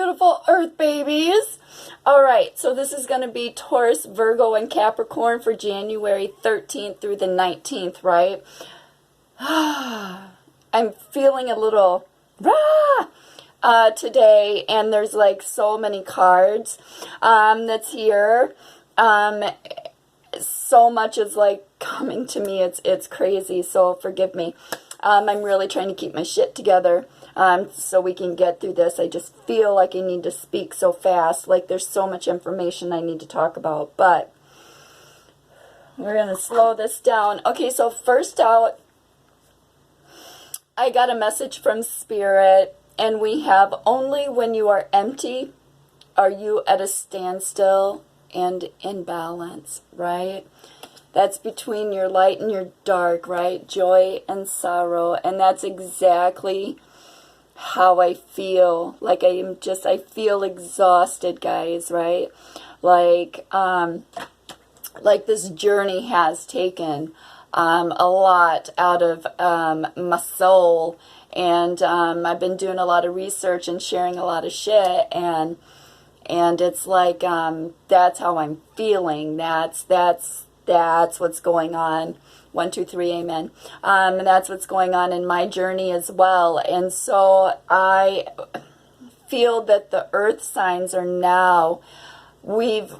beautiful earth babies. All right, so this is going to be Taurus, Virgo, and Capricorn for January 13th through the 19th, right? I'm feeling a little today, and there's like so many cards that's here. So much is like coming to me. It's crazy, so forgive me. I'm really trying to keep my shit together so we can get through this. I just feel like I need to speak so fast. Like there's so much information I need to talk about. But we're going to slow this down. Okay, so first out, I got a message from Spirit. And we have, only when you are empty are you at a standstill and imbalance, right? That's between your light and your dark, right? Joy and sorrow. And that's exactly how I feel. Like I feel exhausted, guys, right? Like this journey has taken a lot out of my soul. And I've been doing a lot of research and sharing a lot of shit. And it's like, that's how I'm feeling. That's what's going on. 1, 2, 3, amen. And that's what's going on in my journey as well. And so I feel that the earth signs are now, let's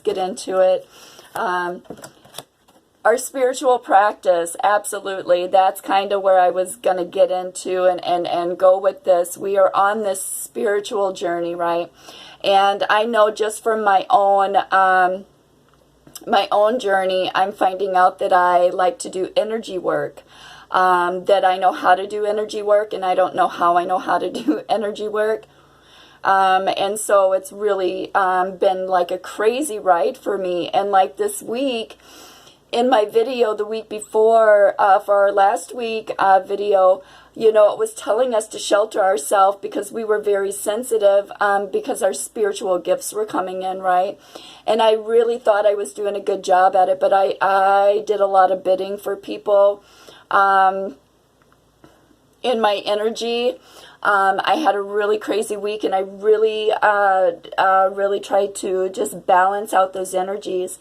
get into it. Our spiritual practice, absolutely. That's kind of where I was going to get into and go with this. We are on this spiritual journey, right? And I know just from my own journey, I'm finding out that I like to do energy work, that I know how to do energy work, and I don't know how I know how to do energy work. And so it's really been like a crazy ride for me. And like this week, in my video the week before, for our last week video, it was telling us to shelter ourselves because we were very sensitive, because our spiritual gifts were coming in, right? And I really thought I was doing a good job at it, but I did a lot of bidding for people in my energy. I had a really crazy week, and I really tried to just balance out those energies.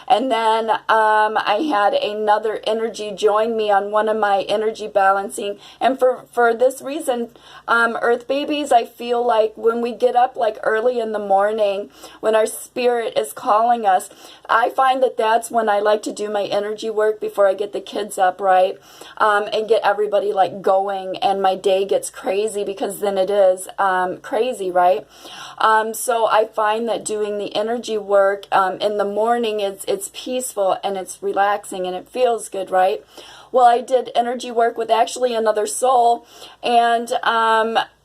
And then I had another energy join me on one of my energy balancing. And for this reason, Earth babies, I feel like when we get up like early in the morning, when our spirit is calling us, I find that that's when I like to do my energy work before I get the kids up, right? And get everybody like going, and my day gets crazy because then it is crazy, right? So I find that doing the energy work in the morning, it's peaceful and it's relaxing and it feels good, right? Well, I did energy work with actually another soul, and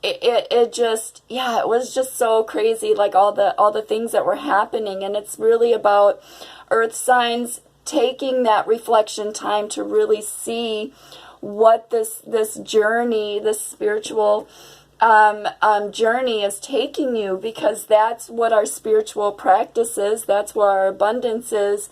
it was just so crazy, like all the things that were happening. And it's really about earth signs taking that reflection time to really see what this journey, this spiritual journey is taking you, because that's what our spiritual practice is. That's where our abundance is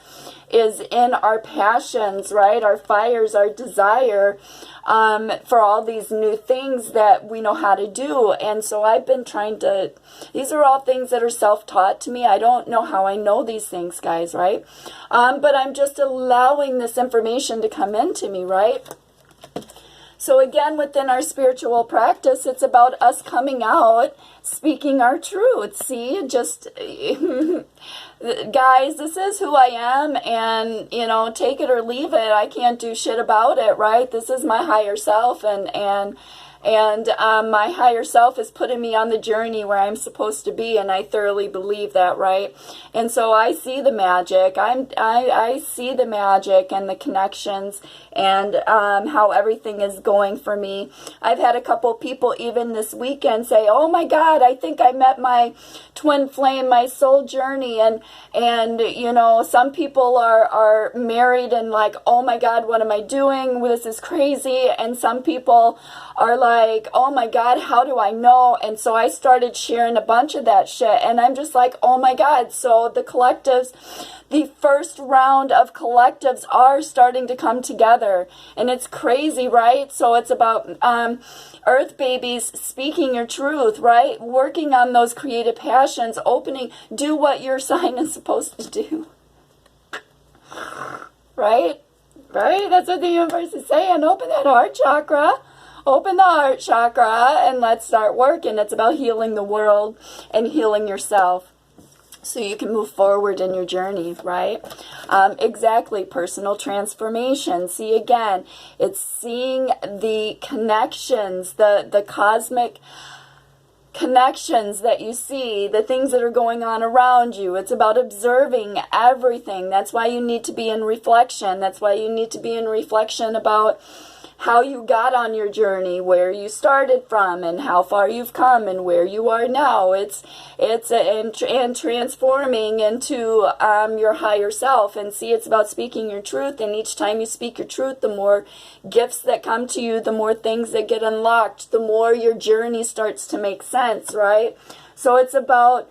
in our passions, right? Our fires, our desire for all these new things that we know how to do. And so I've been these are all things that are self-taught to me. I don't know how I know these things, guys, right? But I'm just allowing this information to come into me, right? So again, within our spiritual practice, it's about us coming out, speaking our truth. See, just, guys, this is who I am, and, take it or leave it. I can't do shit about it, right? This is my higher self, and my higher self is putting me on the journey where I'm supposed to be, and I thoroughly believe that, right? And so I see the magic. I see the magic and the connections, and how everything is going for me. I've had a couple people even this weekend say, "Oh my God, I think I met my twin flame, my soul journey," and some people are married and like, "Oh my God, what am I doing? This is crazy." And some people are like, like, oh my God, how do I know? And so I started sharing a bunch of that shit. And I'm just like, oh my God. So the collectives, the first round of collectives are starting to come together. And it's crazy, right? So it's about Earth babies speaking your truth, right? Working on those creative passions, opening, do what your sign is supposed to do. Right? Right? That's what the universe is saying. Open that heart chakra. Open the heart chakra and let's start working. It's about healing the world and healing yourself so you can move forward in your journey, right? Exactly. Personal transformation. See, again, it's seeing the connections, the cosmic connections that you see, the things that are going on around you. It's about observing everything. That's why you need to be in reflection. That's why you need to be in reflection about how you got on your journey, where you started from, and how far you've come, and where you are now. It's transforming into your higher self. And see, it's about speaking your truth. And each time you speak your truth, the more gifts that come to you, the more things that get unlocked, the more your journey starts to make sense, right? So it's about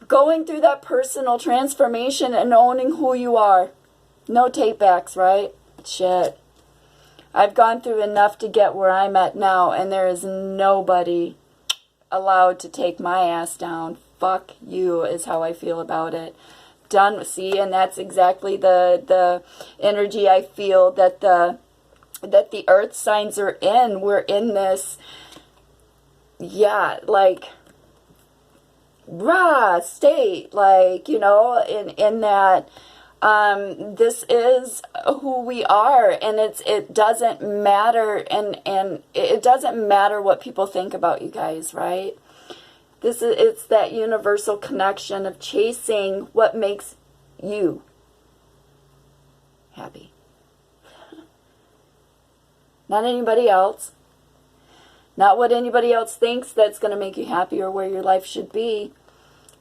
going through that personal transformation and owning who you are. No take backs, right? Shit. I've gone through enough to get where I'm at now, and there is nobody allowed to take my ass down. Fuck you is how I feel about it. Done. See, and that's exactly the energy I feel that the earth signs are in. We're in this, yeah, like, raw state, like, you know, in that this is who we are, and it doesn't matter, and it doesn't matter what people think about you guys, right? It's that universal connection of chasing what makes you happy. Not anybody else. Not what anybody else thinks that's going to make you happy or where your life should be.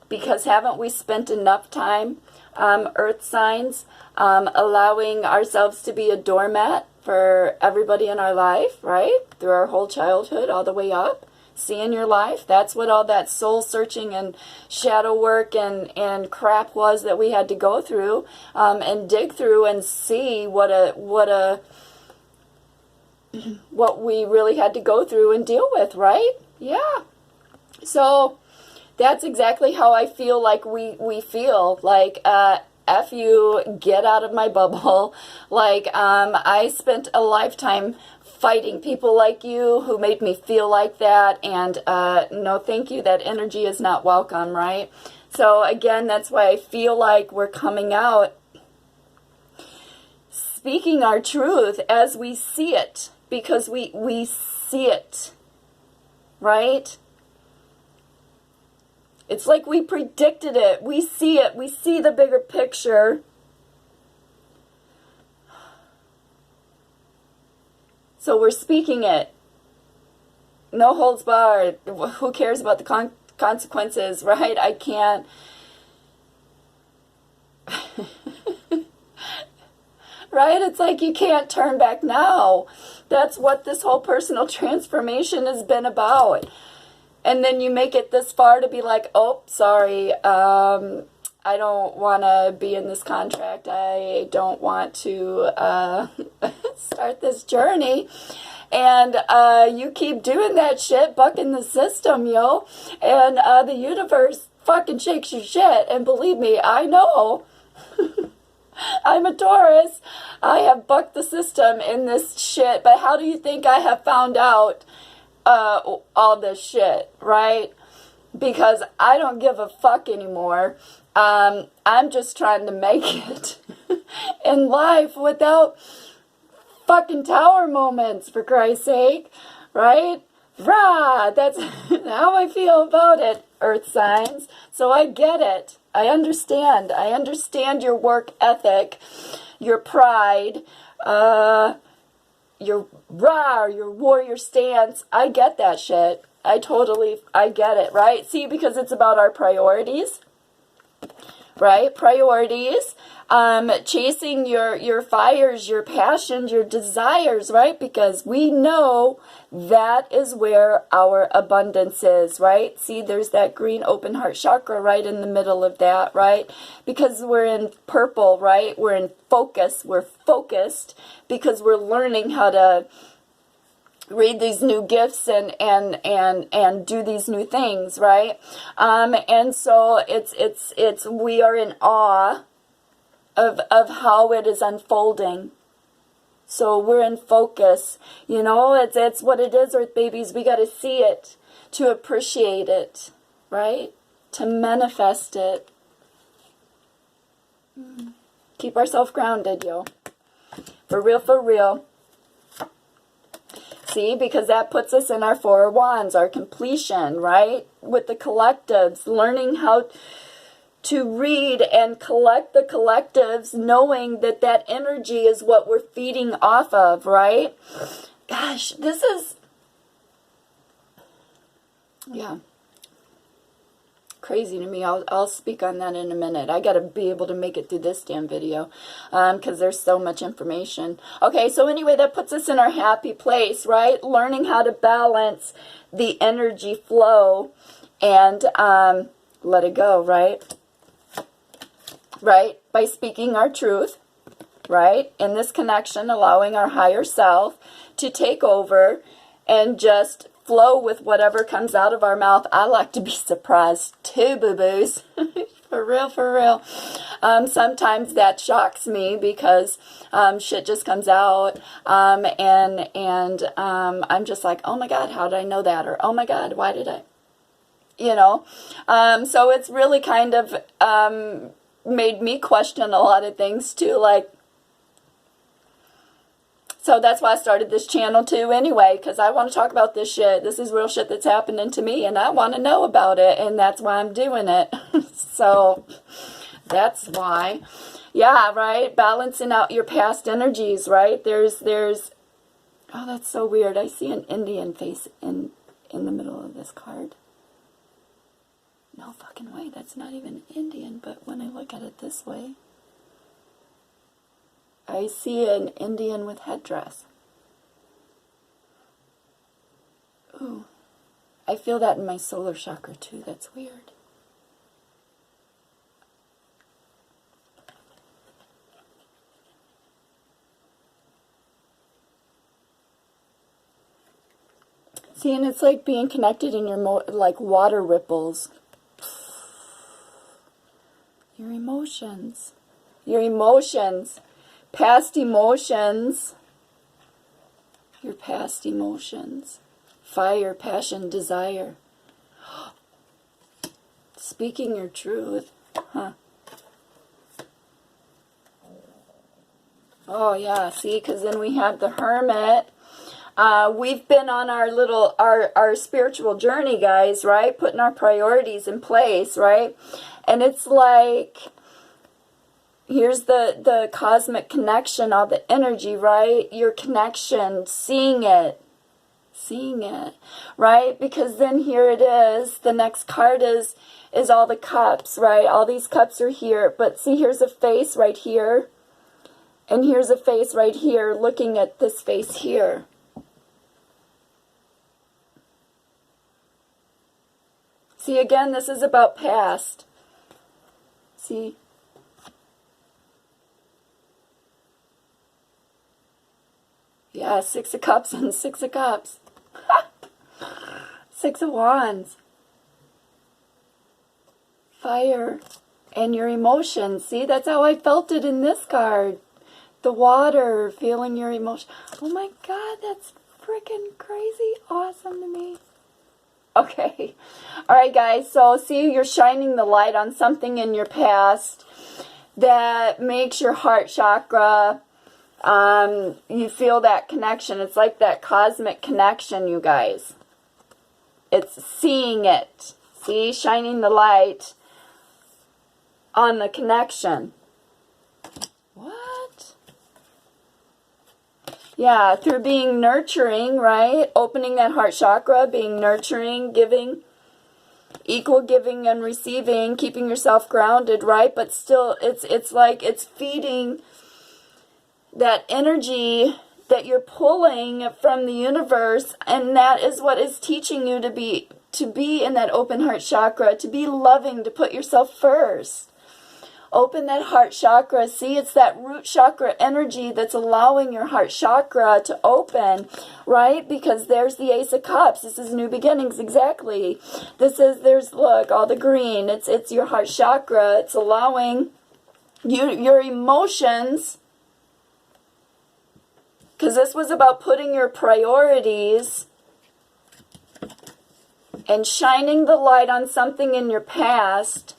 Because haven't we spent enough time, earth signs, allowing ourselves to be a doormat for everybody in our life, right? Through our whole childhood all the way up. Seeing your life. That's what all that soul searching and shadow work and crap was that we had to go through and dig through and see what we really had to go through and deal with, right? Yeah. So that's exactly how I feel like we feel. Like, F you, get out of my bubble. Like, I spent a lifetime fighting people like you who made me feel like that, and no thank you, that energy is not welcome, right? So again, that's why I feel like we're coming out speaking our truth as we see it, because we see it, right? It's like we predicted it. We see it. We see the bigger picture. So we're speaking it. No holds barred. Who cares about the consequences, right? I can't. Right? It's like you can't turn back now. That's what this whole personal transformation has been about. And then you make it this far to be like, oh, sorry, I don't want to be in this contract. I don't want to start this journey. And you keep doing that shit, bucking the system, yo. And the universe fucking shakes your shit. And believe me, I know. I'm a Taurus. I have bucked the system in this shit. But how do you think I have found out all this shit, right? Because I don't give a fuck anymore. I'm just trying to make it in life without fucking tower moments, for Christ's sake, right? Rah! That's how I feel about it, earth signs. So I get it. I understand. I understand your work ethic, your pride, your warrior stance. I get that shit. I get it, right? See, because it's about our priorities, right? Priorities, chasing your fires, your passions, your desires, right? Because we know that is where our abundance is, right? See, there's that green open heart chakra right in the middle of that, right? Because we're in purple, right? We're in focus. We're focused because we're learning how to read these new gifts and do these new things, right? And so it's we are in awe of how it is unfolding. So we're in focus. You know, it's what it is, Earth babies. We got to see it to appreciate it, right? To manifest it. Keep ourselves grounded, yo. For real, for real. See, because that puts us in our Four of Wands, our completion, right? With the collectives, learning how to read and collect the collectives, knowing that that energy is what we're feeding off of, right? Gosh, this is, yeah, crazy to me. I'll speak on that in a minute. I got to be able to make it through this damn video because there's so much information. Okay, so anyway, that puts us in our happy place, right? Learning how to balance the energy flow and let it go, right? Right? By speaking our truth, right? In this connection, allowing our higher self to take over and just flow with whatever comes out of our mouth. I like to be surprised too, boo-boos. For real, for real. Sometimes that shocks me because shit just comes out, and I'm just like, oh my God, how did I know that? Or oh my God, why did I? You know, so it's really kind of made me question a lot of things too, like. So that's why I started this channel too anyway, because I want to talk about this shit. This is real shit that's happening to me, and I want to know about it, and that's why I'm doing it. So that's why. Yeah, right? Balancing out your past energies, right? There's oh, that's so weird. I see an Indian face in the middle of this card. No fucking way. That's not even Indian, but when I look at it this way, I see an Indian with headdress. Ooh. I feel that in my solar chakra too. That's weird. See, and it's like being connected in your like water ripples. Your emotions. Your emotions. Past emotions, your past emotions, fire, passion, desire, speaking your truth, huh? Oh yeah, see, because then we have the Hermit. We've been on our spiritual journey, guys, right? Putting our priorities in place, right? And it's like, here's the cosmic connection, all the energy, right? Your connection, seeing it, right? Because then here it is, the next card is all the cups, right? All these cups are here, but see, here's a face right here, and here's a face right here looking at this face here. See, again, this is about past. See? Yeah, Six of Cups and Six of Cups. Six of Wands. Fire. And your emotions. See, that's how I felt it in this card. The water, feeling your emotion. Oh my God, that's freaking crazy awesome to me. Okay. All right, guys. So, see, you're shining the light on something in your past that makes your heart chakra, you feel that connection. It's like that cosmic connection, you guys. It's seeing it. See, shining the light on the connection. What? Yeah, through being nurturing, right? Opening that heart chakra, being nurturing, giving. Equal giving and receiving, keeping yourself grounded, right? But still, it's like it's feeding that energy that you're pulling from the universe, and that is what is teaching you to be in that open heart chakra, to be loving, to put yourself first. Open that heart chakra. See, it's that root chakra energy that's allowing your heart chakra to open, right? Because there's the Ace of Cups. This is new beginnings, exactly. Look, all the green. It's your heart chakra. It's allowing your emotions, because this was about putting your priorities and shining the light on something in your past,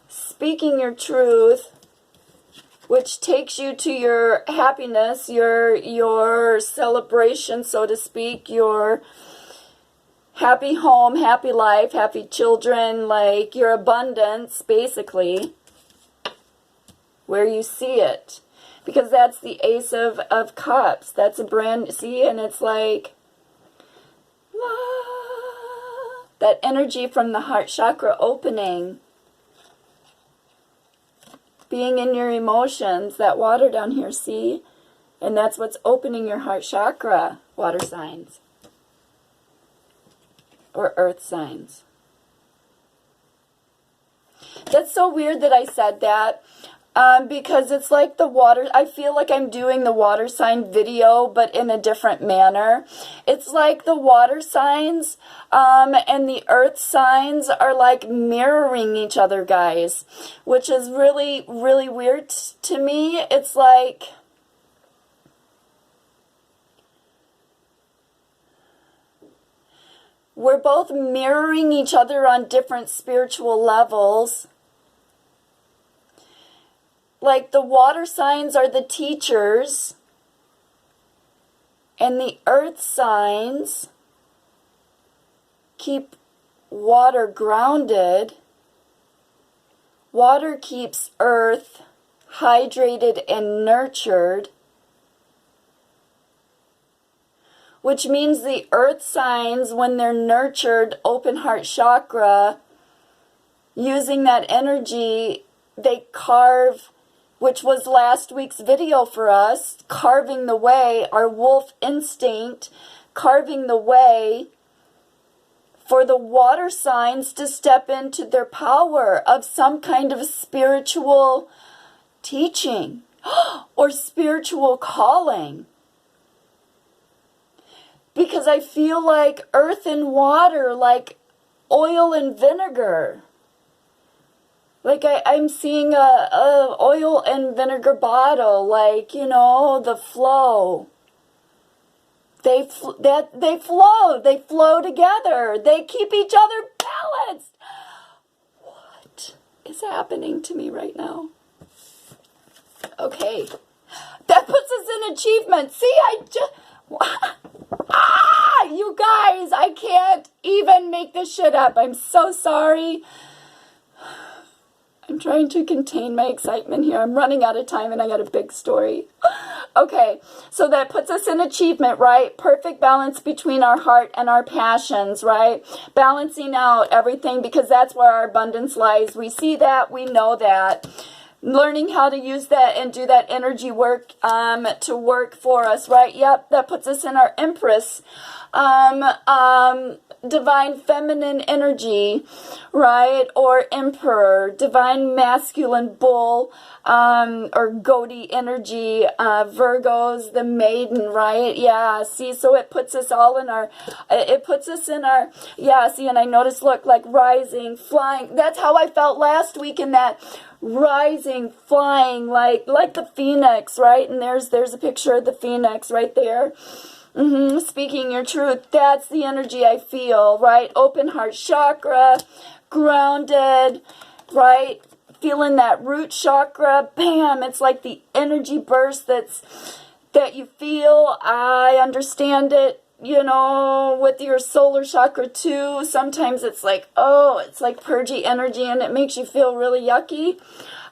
speaking your truth, which takes you to your happiness, your celebration, so to speak, your happy home, happy life, happy children, like your abundance, basically, where you see it. Because that's the Ace of Cups. That's a brand, see, and it's like, that energy from the heart chakra opening. Being in your emotions, that water down here, see? And that's what's opening your heart chakra, water signs. Or earth signs. That's so weird that I said that. Because it's like the water, I feel like I'm doing the water sign video, but in a different manner. It's like the water signs and the earth signs are like mirroring each other, guys, which is really, really weird to me. It's like, we're both mirroring each other on different spiritual levels. Like the water signs are the teachers, and the earth signs keep water grounded. Water keeps earth hydrated and nurtured, which means the earth signs, when they're nurtured, open heart chakra, using that energy, they carve, which was last week's video for us, carving the way, our wolf instinct, carving the way for the water signs to step into their power of some kind of spiritual teaching or spiritual calling. Because I feel like earth and water, like oil and vinegar. Like I'm seeing a oil and vinegar bottle, like, you know, the flow. They flow together. They keep each other balanced. What is happening to me right now? Okay. That puts us in achievement. See, you guys, I can't even make this shit up. I'm so sorry. I'm trying to contain my excitement here. I'm running out of time and I got a big story. Okay, so that puts us in achievement, right? Perfect balance between our heart and our passions, right? Balancing out everything, because that's where our abundance lies. We see that, we know that. Learning how to use that and do that energy work to work for us, right? Yep, that puts us in our Empress. Divine feminine energy, right? Or emperor, divine masculine bull, or goatee energy, Virgos, the maiden, right? Yeah, see, so it puts us all in our, yeah, see, and I noticed, look, like rising, flying. That's how I felt last week in that rising, flying, like the phoenix, right? And there's a picture of the phoenix right there. Speaking your truth, that's the energy I feel, right? Open heart chakra, grounded, right? Feeling that root chakra, bam, it's like the energy burst that you feel. I understand it, you know, with your solar chakra too. Sometimes it's like, oh, it's like purgy energy and it makes you feel really yucky.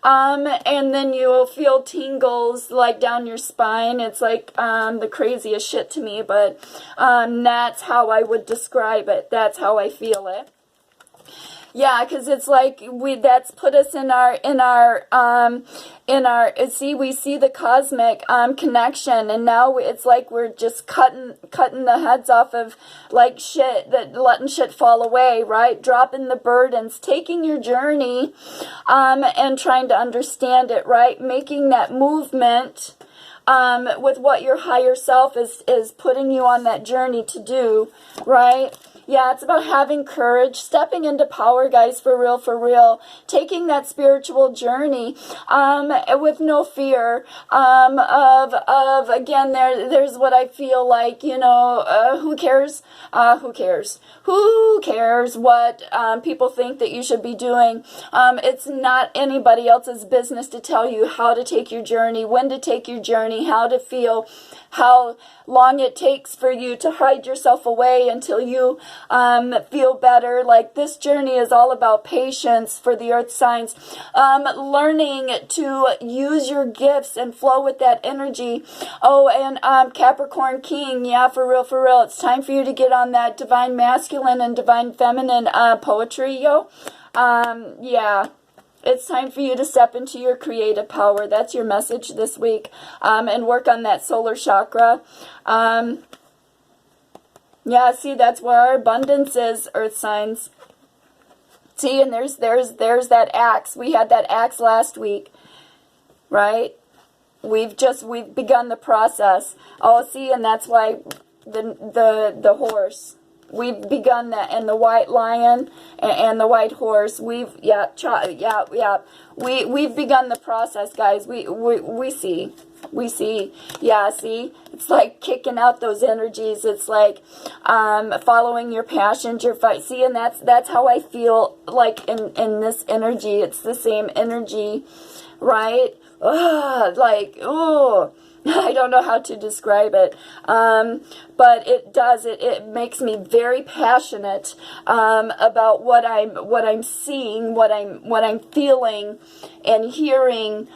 And then you'll feel tingles like down your spine. It's like the craziest shit to me, but that's how I would describe it. That's how I feel it. Yeah, because it's like that's put us in our see, we see the cosmic connection, and now it's like we're just cutting the heads off of like shit, that letting shit fall away, right? Dropping the burdens, taking your journey and trying to understand it, right? Making that movement with what your higher self is putting you on that journey to do, right? Yeah, it's about having courage, stepping into power, guys, for real, taking that spiritual journey with no fear of again, there's what I feel like, you know, who cares? Who cares? Who cares what people think that you should be doing? It's not anybody else's business to tell you how to take your journey, when to take your journey, how to feel, how long it takes for you to hide yourself away until you feel better. Like, this journey is all about patience for the earth signs, learning to use your gifts and flow with that energy. Oh, and Capricorn King, yeah, for real, it's time for you to get on that divine masculine and divine feminine poetry, yo. Yeah. It's time for you to step into your creative power. That's your message this week. And work on that solar chakra. Yeah, see, that's where our abundance is, earth signs. See, and there's that axe. We had that axe last week, right? We've begun the process. Oh, see, and that's why the horse. We've begun that, and the white lion and the white horse. We've begun the process, guys. We see. Yeah, see, it's like kicking out those energies. It's like following your passions, your fight. See, and that's how I feel like in this energy. It's the same energy, right? I don't know how to describe it, but it makes me very passionate about what I'm seeing, what I'm feeling and hearing,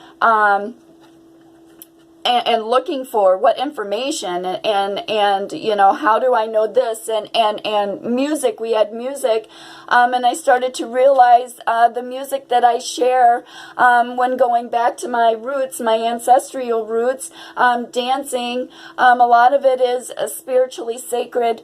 and looking for what information and you know, how do I know this, and music. We had music, and I started to realize the music that I share when going back to my roots, my ancestral roots, dancing, a lot of it is spiritually sacred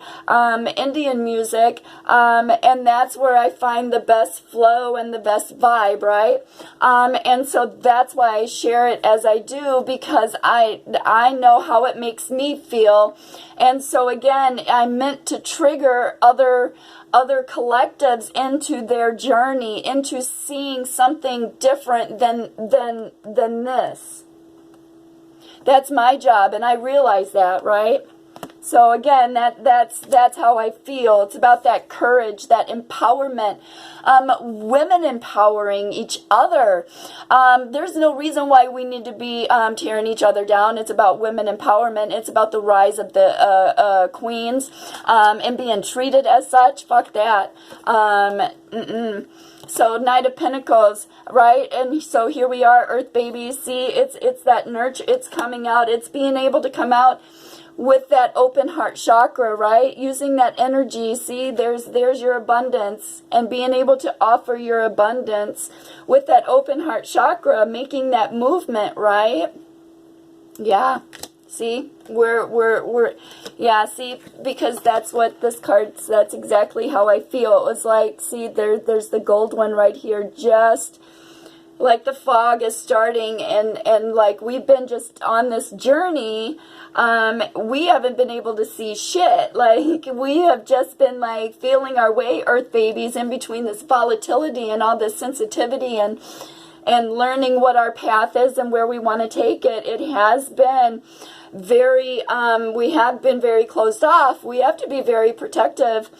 Indian music, and that's where I find the best flow and the best vibe, right? And so that's why I share it as I do, because I know how it makes me feel. And so again, I'm meant to trigger other collectives into their journey, into seeing something different than this. That's my job, and I realize that, right? So again, that's how I feel. It's about that courage, that empowerment, women empowering each other. There's no reason why we need to be tearing each other down. It's about women empowerment. It's about the rise of the queens and being treated as such. Fuck that. So Knight of Pentacles, right? And so here we are, Earth babies. See, it's that nurture. It's coming out. It's being able to come out with that open heart chakra, right? Using that energy. See, there's your abundance, and being able to offer your abundance with that open heart chakra, making that movement, right? Yeah. See, yeah, see, because that's what this card, that's exactly how I feel. It was like, see, there's the gold one right here, just like the fog is starting, and like we've been just on this journey. We haven't been able to see shit. Like, we have just been like feeling our way, earth babies, in between this volatility and all this sensitivity and learning what our path is and where we want to take it. It has been very, we have been very closed off. We have to be very protective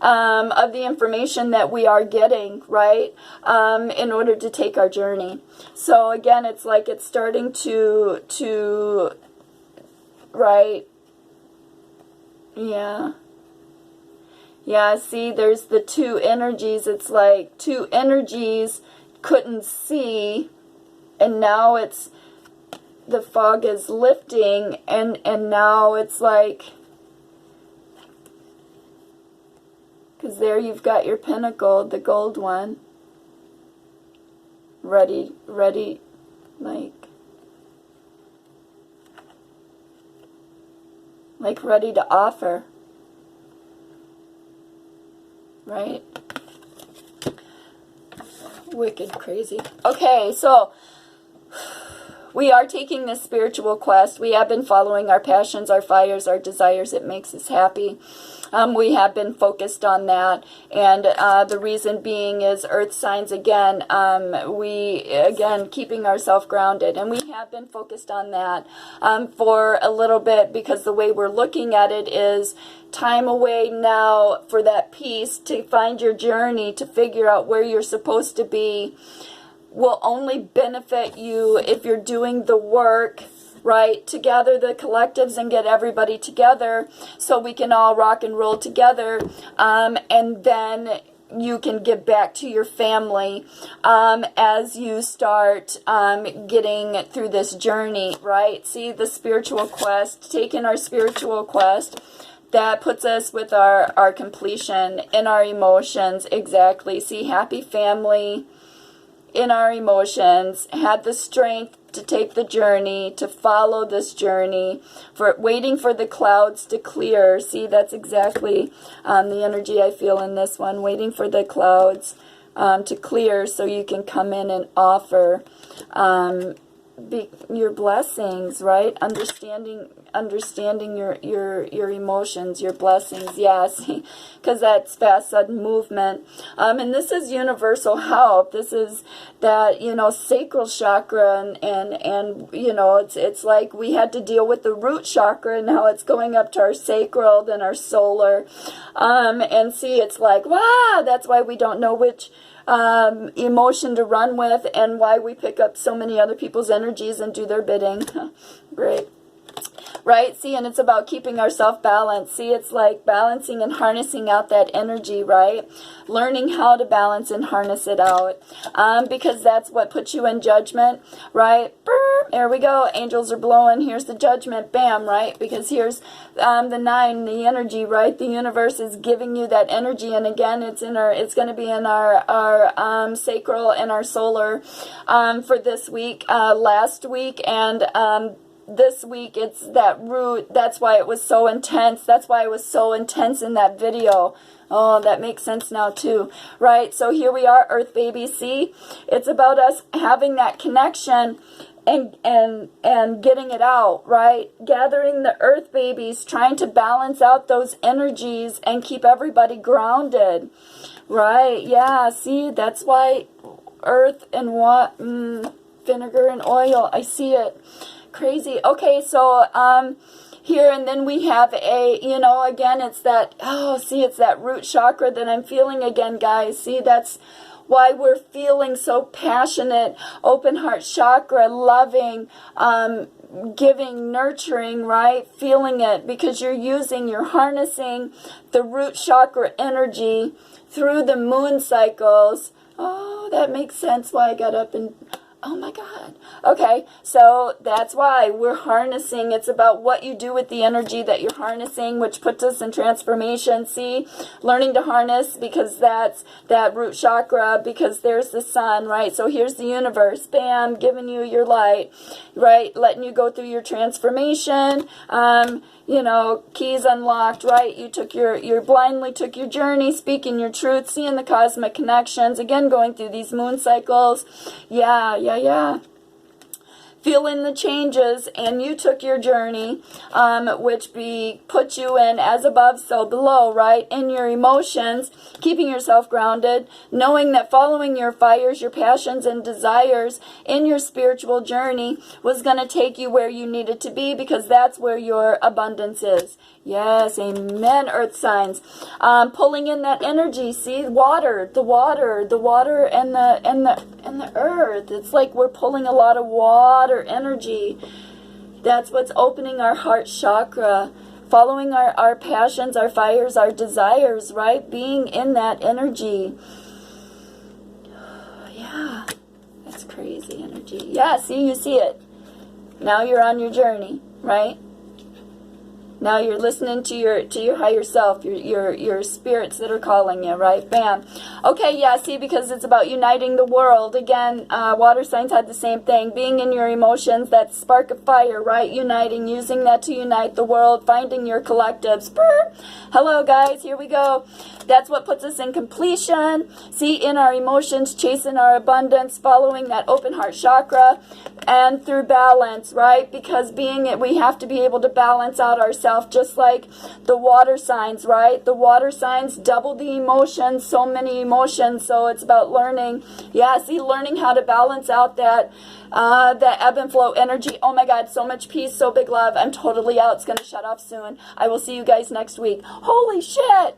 of the information that we are getting, right, in order to take our journey. So again, it's like it's starting to right, yeah, see, there's the two energies. It's like two energies couldn't see, and now it's, the fog is lifting, and now it's like, Because there you've got your pentacle, the gold one. Ready, like ready to offer. Right? Wicked crazy. Okay, so we are taking this spiritual quest. We have been following our passions, our fires, our desires. It makes us happy. We have been focused on that. And the reason being is earth signs again. Keeping ourselves grounded. And we have been focused on that for a little bit, because the way we're looking at it is time away now for that peace, to find your journey, to figure out where you're supposed to be, will only benefit you if you're doing the work, right, to gather the collectives and get everybody together so we can all rock and roll together, and then you can give back to your family as you start getting through this journey, right? See, the spiritual quest, taking our spiritual quest, that puts us with our completion in our emotions. Exactly. See, happy family in our emotions, had the strength to take the journey, to follow this journey, for waiting for the clouds to clear. See, that's exactly the energy I feel in this one, waiting for the clouds to clear so you can come in and offer your blessings, right? Understanding your emotions, your blessings, yes, because that's fast, sudden movement. And this is universal help. This is that, sacral chakra, and it's like we had to deal with the root chakra, and now it's going up to our sacral, then our solar. And see, it's like, wow, that's why we don't know which emotion to run with, and why we pick up so many other people's energies and do their bidding. Great. Right? See, and it's about keeping ourselves balanced. See, it's like balancing and harnessing out that energy, right? Learning how to balance and harness it out. Because that's what puts you in judgment, right? There we go. Angels are blowing. Here's the judgment. Bam, right? Because here's the 9, the energy, right? The universe is giving you that energy. And again, it's going to be in our sacral and our solar for this week, last week, and this week it's that root. That's why it was so intense. That's why it was so intense in that video. Oh, that makes sense now too, right? So here we are, Earth baby. See, it's about us having that connection and getting it out, right? Gathering the Earth babies, trying to balance out those energies and keep everybody grounded, right? Yeah, see, that's why Earth and what? Vinegar and oil. I see it. Crazy. Okay, so here, and then we have a, again, it's that, it's that root chakra that I'm feeling again, guys. See, that's why we're feeling so passionate, open heart chakra, loving, giving, nurturing, right? Feeling it, because you're harnessing the root chakra energy through the moon cycles. Oh, that makes sense why I got up and... Oh my God. Okay, so that's why we're harnessing. It's about what you do with the energy that you're harnessing, which puts us in transformation. See, learning to harness, because that's that root chakra, because there's the sun, right? So here's the universe, bam, giving you your light, right? Letting you go through your transformation. Keys unlocked, right? You blindly took your journey, speaking your truth, seeing the cosmic connections, again, going through these moon cycles. Yeah. Feeling the changes, and you took your journey, which put you in as above, so below, right? In your emotions, keeping yourself grounded, knowing that following your fires, your passions and desires in your spiritual journey was going to take you where you needed to be, because that's where your abundance is. Yes, amen, earth signs. Pulling in that energy, see, the water and the earth. It's like we're pulling a lot of water energy. That's what's opening our heart chakra. Following our passions, our fires, our desires, right? Being in that energy. Yeah, that's crazy energy. Yeah, see, you see it. Now you're on your journey, right? Now you're listening to your higher self, your spirits that are calling you, right? Bam. Okay, yeah, see, because it's about uniting the world. Again, water signs had the same thing. Being in your emotions, that spark of fire, right? Uniting, using that to unite the world, finding your collectives. Brr. Hello, guys, here we go. That's what puts us in completion. See, in our emotions, chasing our abundance, following that open heart chakra, and through balance, right? Because we have to be able to balance out ourselves, just like the water signs, right? The water signs double the emotions, so many emotions. So it's about learning, yeah, see, learning how to balance out that ebb and flow energy. Oh my God, so much peace, so big love. I'm totally out. It's going to shut off soon. I will see you guys next week. Holy shit!